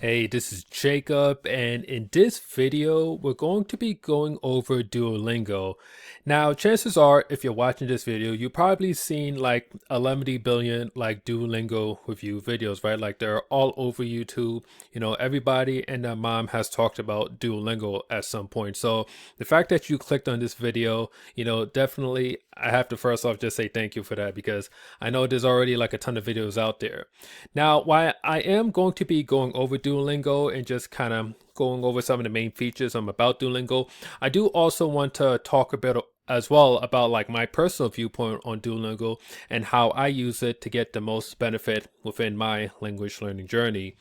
Hey, this is Jacob, and in this video, we're going to be going over Duolingo. Now, chances are, if you're watching this video, you've probably seen like 11 billion like Duolingo review videos, right? Like they're all over YouTube. Everybody and their mom has talked about Duolingo at some point. So the fact that you clicked on this video, definitely I have to first off just say thank you for that because I know there's already like a ton of videos out there. Now, while I am going to be going over Duolingo and just kind of going over some of the main features about Duolingo, I do also want to talk a bit as well about like my personal viewpoint on Duolingo and how I use it to get the most benefit within my language learning journey.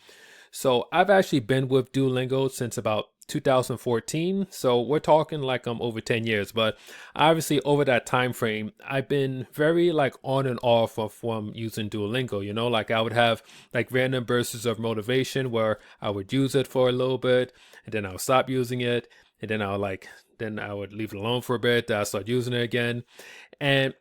So I've actually been with Duolingo since about 2014. So we're talking like over 10 years, but obviously over that time frame, I've been very like on and off of using Duolingo, like I would have like random bursts of motivation where I would use it for a little bit and then I would stop using it and then I would leave it alone for a bit, then I start using it again. And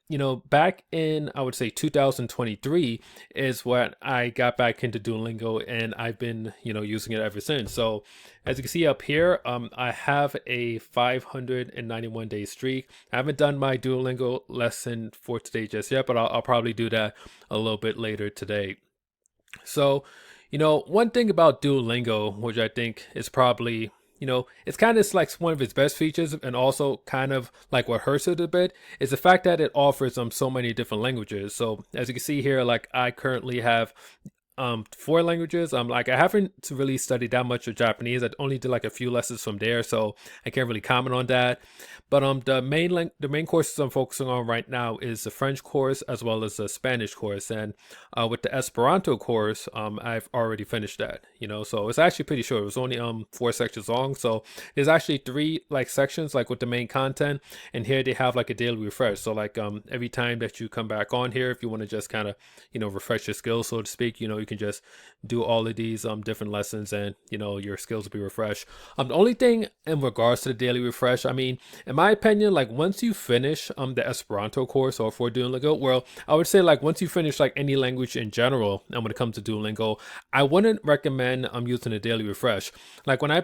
back in I would say 2023 is when I got back into Duolingo, and I've been using it ever since. So as you can see up here, I have a 591 day streak. I haven't done my Duolingo lesson for today just yet, but I'll probably do that a little bit later today. So, one thing about Duolingo, which I think is probably, it's kind of like one of its best features and also kind of like what hurts it a bit, is the fact that it offers so many different languages. So as you can see here, like I currently have four languages. Like I haven't really studied that much of Japanese. I only did like a few lessons from there, so I can't really comment on that. But the main courses I'm focusing on right now is the French course as well as the Spanish course. And with the Esperanto course, I've already finished that. So it's actually pretty short. It was only 4 sections long. So there's actually three like sections like with the main content, and here they have like a daily refresh. So like every time that you come back on here, if you want to just kind of refresh your skills, so to speak, you can just do all of these different lessons, and your skills will be refreshed. The only thing in regards to the daily refresh, I mean, in my opinion, like once you finish the Esperanto course or for Duolingo, well, I would say like once you finish like any language in general, and when it comes to Duolingo, I wouldn't recommend using a daily refresh. Like when I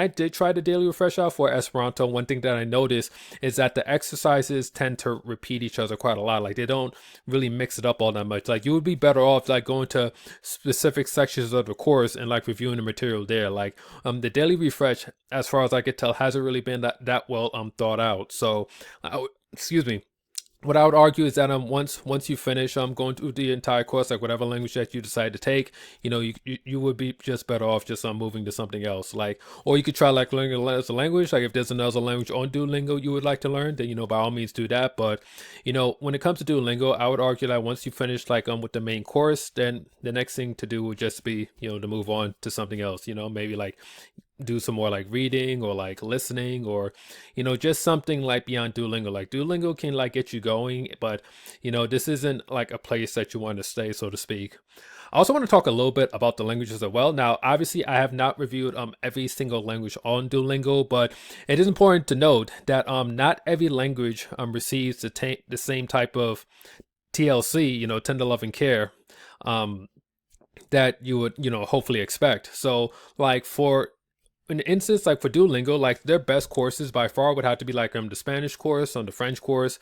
did try the daily refresh out for Esperanto, one thing that I noticed is that the exercises tend to repeat each other quite a lot. Like they don't really mix it up all that much. Like you would be better off like going to specific sections of the course and like reviewing the material there. Like the daily refresh, as far as I could tell, hasn't really been that well thought out. So excuse me, what I would argue is that once you finish going through the entire course, like whatever language that you decide to take, you would be just better off just moving to something else. Like, or you could try like learning another language. Like if there's another language on Duolingo you would like to learn, then by all means do that. But when it comes to Duolingo, I would argue that once you finish like with the main course, then the next thing to do would just be to move on to something else. Maybe like do some more like reading or like listening, or just something like beyond Duolingo. Like Duolingo can like get you going, but this isn't like a place that you want to stay, so to speak. I also want to talk a little bit about the languages as well. Now obviously I have not reviewed every single language on Duolingo, but it is important to note that not every language receives the same type of TLC, tender loving care, that you would hopefully expect. So like for in instance, like for Duolingo, like their best courses by far would have to be like the Spanish course, the French course,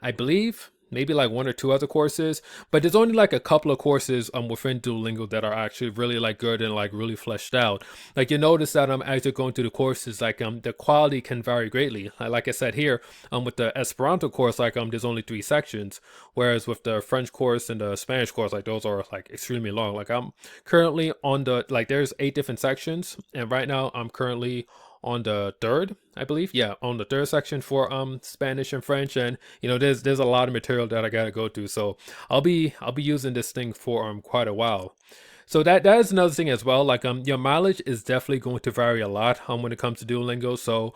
I believe. Maybe like one or two other courses, but there's only like a couple of courses within Duolingo that are actually really like good and like really fleshed out. Like you notice that as you're going through the courses, like the quality can vary greatly. Like I said here, with the Esperanto course, like there's only 3 sections, whereas with the French course and the Spanish course, like those are like extremely long. Like I'm currently on there's 8 different sections, and right now I'm currently on the third, I believe. Yeah, on the third section for Spanish and French, and there's a lot of material that I gotta go through. So I'll be using this thing for quite a while. So that is another thing as well. Like your mileage is definitely going to vary a lot when it comes to Duolingo. So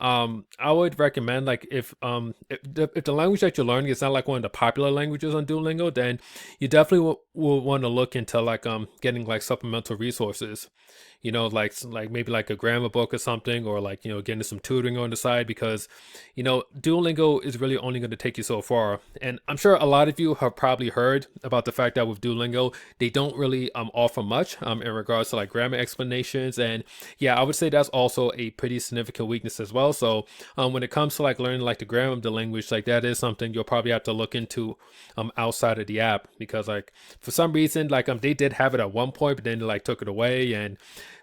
I would recommend like if the language that you're learning is not like one of the popular languages on Duolingo, then you definitely will want to look into like getting like supplemental resources, like maybe like a grammar book or something, or like getting some tutoring on the side, because Duolingo is really only going to take you so far. And I'm sure a lot of you have probably heard about the fact that with Duolingo they don't really offer much in regards to like grammar explanations. And yeah, I would say that's also a pretty significant weakness as well. So when it comes to like learning like the grammar of the language, like that is something you'll probably have to look into outside of the app, because like for some reason like they did have it at one point, but then they like took it away. And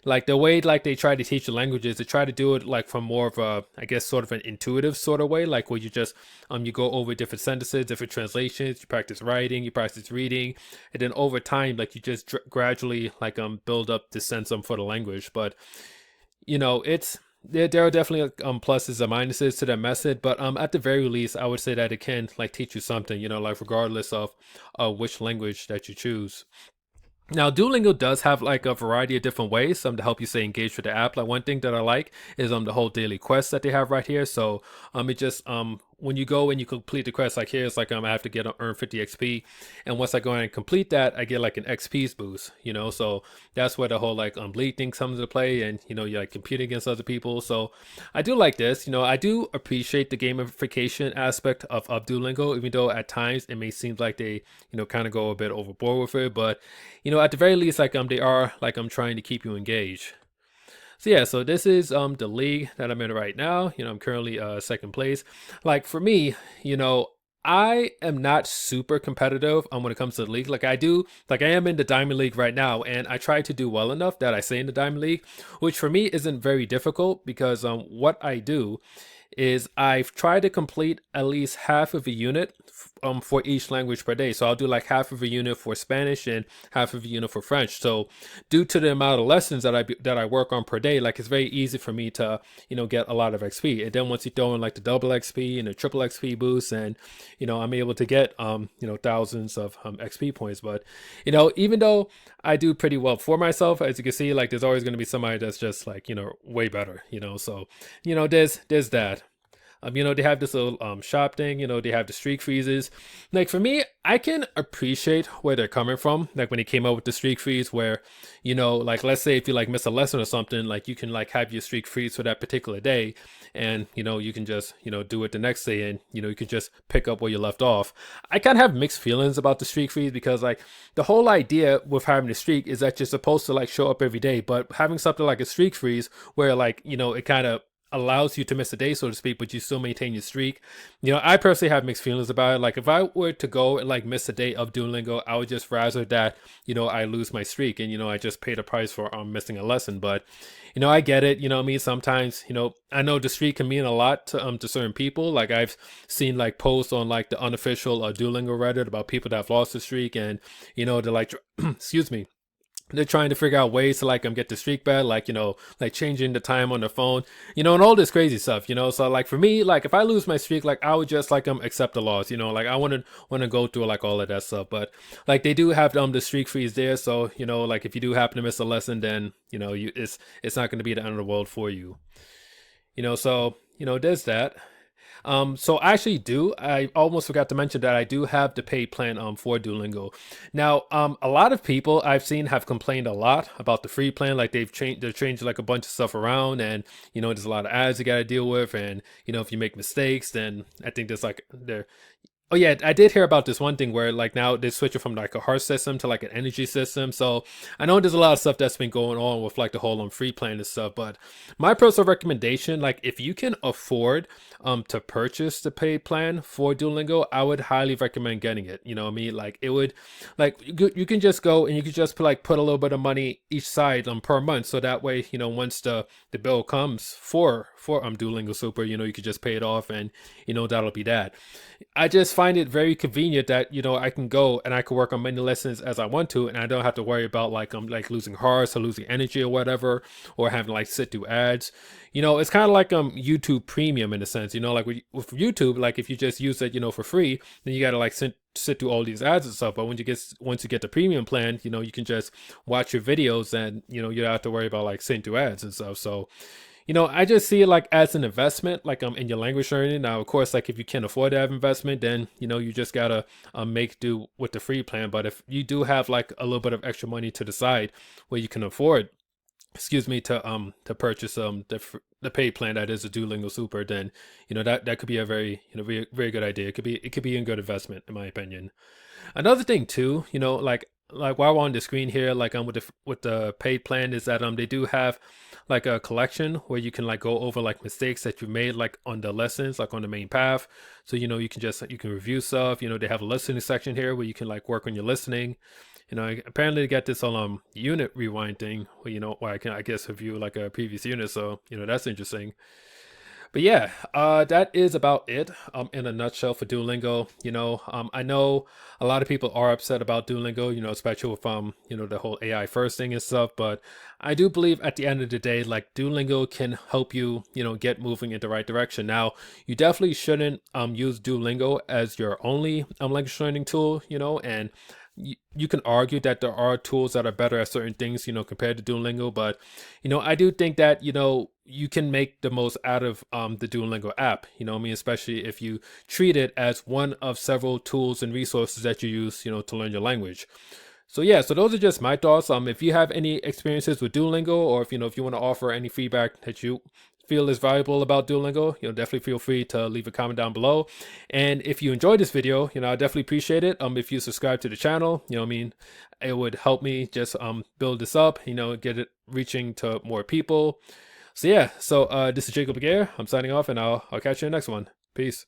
like the way like they try to teach the languages, they try to do it like from more of a, I guess, sort of an intuitive sort of way, like where you just you go over different sentences, different translations, you practice writing, you practice reading, and then over time like you just gradually like build up the sense for the language. But it's there are definitely pluses and minuses to that method, but at the very least I would say that it can like teach you something, like regardless of which language that you choose. Now, Duolingo does have like a variety of different ways to help you stay engaged with the app. Like one thing that I like is the whole daily quest that they have right here. So it just when you go and you complete the quest, like here it's like I have to get earn 50 XP, and once I go and complete that, I get like an XP boost. So that's where the whole like league thing comes into play, and you're like competing against other people. So I do like this. I do appreciate the gamification aspect of Duolingo, even though at times it may seem like they kind of go a bit overboard with it. But at the very least, like they are like I'm trying to keep you engaged. So yeah, so this is the league that I'm in right now. I'm currently second place. Like for me, I am not super competitive when it comes to the league. Like I am in the Diamond League right now, and I try to do well enough that I stay in the Diamond League, which for me isn't very difficult, because what I do is I've tried to complete at least half of a unit for each language per day. So I'll do like half of a unit for Spanish and half of a unit for French. So due to the amount of lessons that I work on per day, like it's very easy for me to get a lot of XP. And then once you throw in like the double XP and the triple XP boost, and I'm able to get thousands of XP points. But even though I do pretty well for myself, as you can see, like there's always going to be somebody that's just like way better. So there's that. They have this little shop thing, they have the streak freezes. Like for me, I can appreciate where they're coming from. Like when they came out with the streak freeze where, like let's say if you like miss a lesson or something, like you can like have your streak freeze for that particular day, and you can just, do it the next day, and you can just pick up where you left off. I kind of have mixed feelings about the streak freeze, because like the whole idea with having a streak is that you're supposed to like show up every day, but having something like a streak freeze where like, it kind of allows you to miss a day, so to speak, but you still maintain your streak. I personally have mixed feelings about it. Like if I were to go and like miss a day of Duolingo, I would just rather that, I lose my streak, and, I just pay the price for missing a lesson. But, I get it. I mean, sometimes, I know the streak can mean a lot to certain people. Like I've seen like posts on like the unofficial Duolingo Reddit about people that have lost the streak, and, they're like, excuse me, they're trying to figure out ways to like get the streak back, like like changing the time on the phone, and all this crazy stuff. So like for me, like if I lose my streak, like I would just like accept the loss. Like I wouldn't want to go through like all of that stuff. But like they do have the streak freeze there, so like if you do happen to miss a lesson, then it's not going to be the end of the world for you. So there's that. So I almost forgot to mention that I do have the paid plan for Duolingo. Now, a lot of people I've seen have complained a lot about the free plan. Like they've changed like a bunch of stuff around, and there's a lot of ads you got to deal with, and if you make mistakes, then I think there's like there. Oh yeah, I did hear about this one thing where like now they switch it from like a heart system to like an energy system. So I know there's a lot of stuff that's been going on with like the whole free plan and stuff. But my personal recommendation, like if you can afford to purchase the paid plan for Duolingo, I would highly recommend getting it. You know what I mean? Like it would, like you can just go and you can just put a little bit of money each side per month, so that way once the bill comes for Duolingo Super, you could just pay it off, and that'll be that. I just find it very convenient that I can go and I can work on many lessons as I want to, and I don't have to worry about like like losing hearts or losing energy or whatever, or having to like sit through ads. It's kind of like YouTube Premium in a sense. Like with YouTube, like if you just use it for free, then you gotta like sit through all these ads and stuff. But once you get the premium plan, you can just watch your videos, and you don't have to worry about like sitting through ads and stuff. So I just see it like as an investment, like in your language learning. Now, of course, like if you can't afford to have investment, then you just gotta make do with the free plan. But if you do have like a little bit of extra money to the side where you can afford, excuse me, to purchase the paid plan that is a Duolingo Super, then that could be a very very, very good idea. It could be a good investment in my opinion. Another thing too, like while we're on the screen here, like with the paid plan, is that they do have like a collection where you can like go over like mistakes that you made like on the lessons, like on the main path. So you can review stuff. They have a listening section here where you can like work on your listening. Apparently they got this unit rewind thing where I can, I guess, review like a previous unit. So that's interesting. But yeah, that is about it in a nutshell for Duolingo. I know a lot of people are upset about Duolingo, especially with the whole AI first thing and stuff. But I do believe at the end of the day, like Duolingo can help you, get moving in the right direction. Now, you definitely shouldn't use Duolingo as your only language learning tool, and you can argue that there are tools that are better at certain things, compared to Duolingo. But I do think that you can make the most out of the Duolingo app. I mean, especially if you treat it as one of several tools and resources that you use, to learn your language. So yeah, so those are just my thoughts. If you have any experiences with Duolingo, or if you want to offer any feedback that you feel is valuable about Duolingo, definitely feel free to leave a comment down below. And if you enjoyed this video, I definitely appreciate it. If you subscribe to the channel, I mean, it would help me just build this up, get it reaching to more people. So yeah, so this is Jacob Laguerre. I'm signing off, and I'll catch you in the next one. Peace.